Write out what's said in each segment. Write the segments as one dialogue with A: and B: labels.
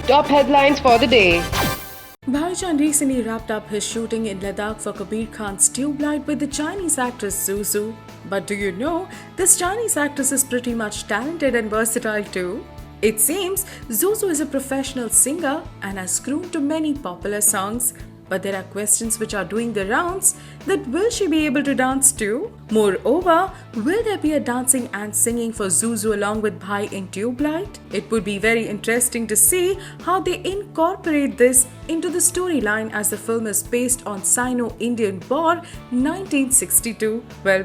A: Top headlines for the day.
B: Bhaijaan recently wrapped up his shooting in Ladakh for Kabir Khan's Tube Light with the Chinese actress Zhu. But do you know, this Chinese actress is pretty much talented and versatile too? It seems Zhu is a professional singer and has crooned to many popular songs. But there are questions which are doing the rounds that will she be able to dance too? Moreover, will there be a dancing and singing for Zhu along with Bhai in Tube Light? It would be very interesting to see how they incorporate this into the storyline as the film is based on Sino-Indian War 1962. Well,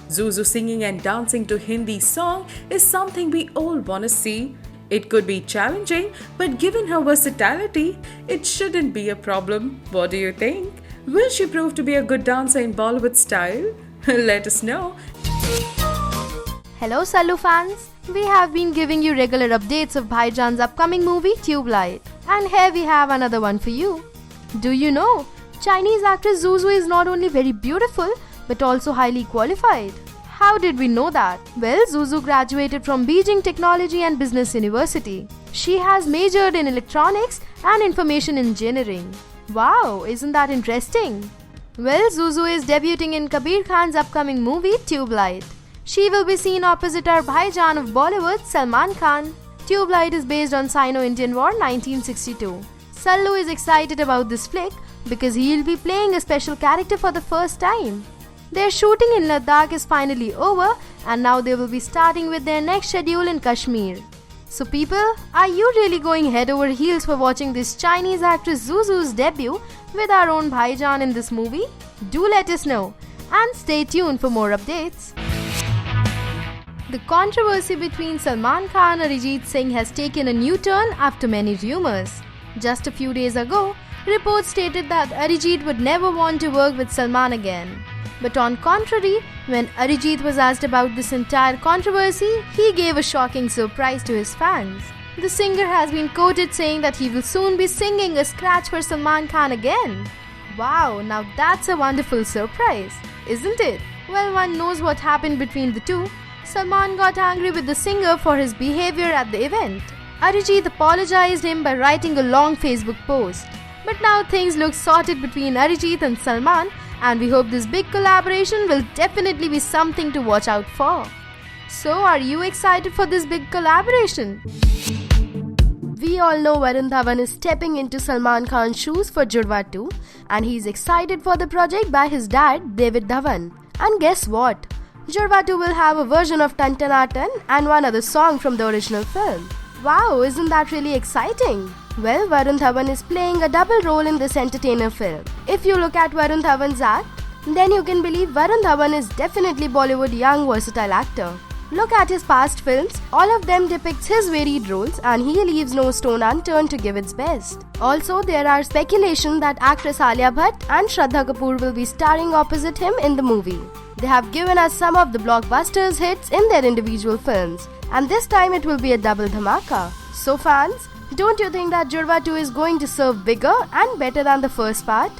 B: Zhu singing and dancing to Hindi song is something we all wanna see. It could be challenging, but given her versatility, it shouldn't be a problem. What do you think? Will she prove to be a good dancer in Bollywood style? Let us know.
C: Hello Sallu fans! We have been giving you regular updates of Bhaijaan's upcoming movie Tube Light. And here we have another one for you. Do you know, Chinese actress Zhu is not only very beautiful, but also highly qualified. How did we know that? Well, Zhu graduated from Beijing Technology and Business University. She has majored in electronics and information engineering. Wow, isn't that interesting? Well, Zhu is debuting in Kabir Khan's upcoming movie Tube Light. She will be seen opposite her Bhaijaan of Bollywood, Salman Khan. Tube Light is based on Sino-Indian War 1962. Sallu is excited about this flick because he'll be playing a special character for the first time. Their shooting in Ladakh is finally over and now they will be starting with their next schedule in Kashmir. So people, are you really going head over heels for watching this Chinese actress Zhu's debut with our own Bhaijaan in this movie? Do let us know and stay tuned for more updates. The controversy between Salman Khan and Arijit Singh has taken a new turn after many rumors. Just a few days ago, reports stated that Arijit would never want to work with Salman again. But on contrary, when Arijit was asked about this entire controversy, he gave a shocking surprise to his fans. The singer has been quoted saying that he will soon be singing a scratch for Salman Khan again. Wow, now that's a wonderful surprise, isn't it? Well, one knows what happened between the two. Salman got angry with the singer for his behavior at the event. Arijit apologized him by writing a long Facebook post. But now things look sorted between Arijit and Salman, and we hope this big collaboration will definitely be something to watch out for. So, are you excited for this big collaboration? We all know Varun Dhawan is stepping into Salman Khan's shoes for Judwaa 2, and he's excited for the project by his dad, David Dhawan. And guess what? Judwaa 2 will have a version of Tan Tana Tan and one other song from the original film. Wow, isn't that really exciting? Well, Varun Dhawan is playing a double role in this entertainer film. If you look at Varun Dhawan's act, then you can believe Varun Dhawan is definitely Bollywood young versatile actor. Look at his past films, all of them depicts his varied roles and he leaves no stone unturned to give its best. Also, there are speculation that actress Alia Bhatt and Shraddha Kapoor will be starring opposite him in the movie. They have given us some of the blockbusters hits in their individual films, and this time it will be a double dhamaka. So fans, don't you think that Judwaa 2 is going to serve bigger and better than the first part?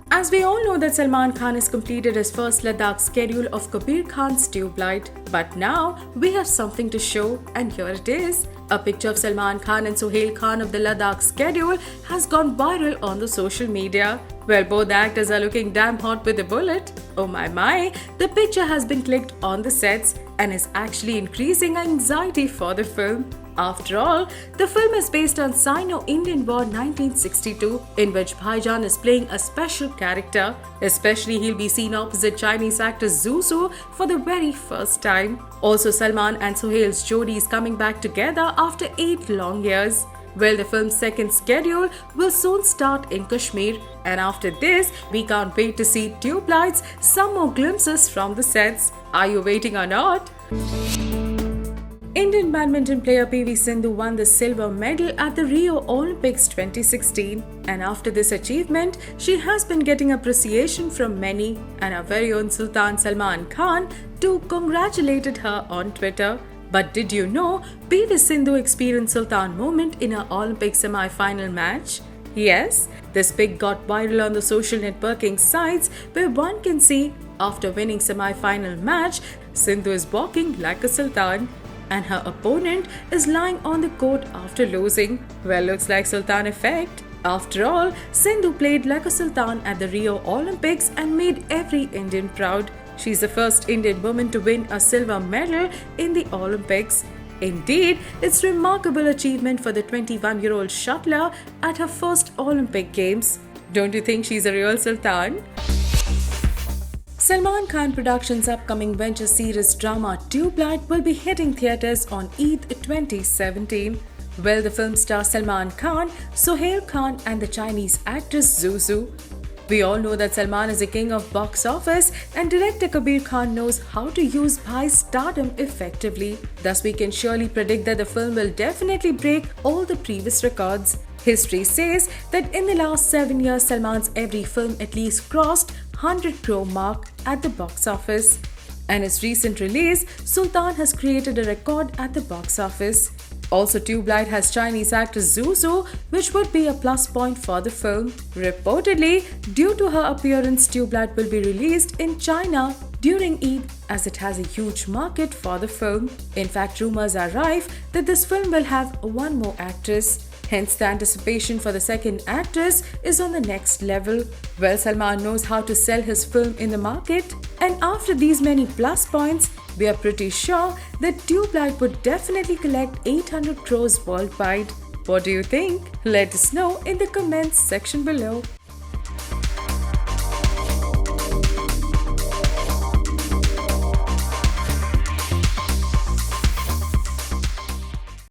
B: As we all know that Salman Khan has completed his first Ladakh schedule of Kabir Khan's Tube Light, but now we have something to show, and here it is. A picture of Salman Khan and Sohail Khan of the Ladakh schedule has gone viral on the social media. Well, both actors are looking damn hot with a bullet. Oh my, the picture has been clicked on the sets and is actually increasing anxiety for the film. After all, the film is based on Sino-Indian War 1962, in which Bhaijaan is playing a special character. Especially, he'll be seen opposite Chinese actress Zhu for the very first time. Also, Salman and Sohail's jodi is coming back together after 8 long years. Well, the film's second schedule will soon start in Kashmir, and after this, we can't wait to see Tube Lights, some more glimpses from the sets. Are you waiting or not? Indian badminton player PV Sindhu won the silver medal at the Rio Olympics 2016, and after this achievement, she has been getting appreciation from many, and our very own Sultan Salman Khan too congratulated her on Twitter. But did you know PV Sindhu experienced Sultan moment in her Olympic semi-final match? Yes, this pic got viral on the social networking sites where one can see after winning semi-final match, Sindhu is walking like a sultan. and her opponent is lying on the court after losing. Well, looks like Sultan effect. After all, Sindhu played like a sultan at the Rio Olympics and made every Indian proud. She's the first Indian woman to win a silver medal in the Olympics. Indeed, it's a remarkable achievement for the 21-year-old shuttler at her first Olympic Games. Don't you think she's a real sultan? Salman Khan Productions' upcoming venture series drama Tube Light will be hitting theatres on Eid 2017. Well, the film stars Salman Khan, Sohail Khan and the Chinese actress Zhu Zhu. We all know that Salman is a king of box office and director Kabir Khan knows how to use Bhai's stardom effectively. Thus, we can surely predict that the film will definitely break all the previous records. History says that in the last 7 years, Salman's every film at least crossed 100 crore mark at the box office. And his recent release, Sultan, has created a record at the box office. Also, Tube Light has Chinese actress Zhu Zhu, which would be a plus point for the film. Reportedly, due to her appearance, Tube Light will be released in China during Eid as it has a huge market for the film. In fact, rumors are rife that this film will have one more actress. Hence, the anticipation for the second actress is on the next level. Well, Salman knows how to sell his film in the market, and after these many plus points, we are pretty sure that Tube Light would definitely collect 800 crores worldwide. What do you think? Let us know in the comments section below.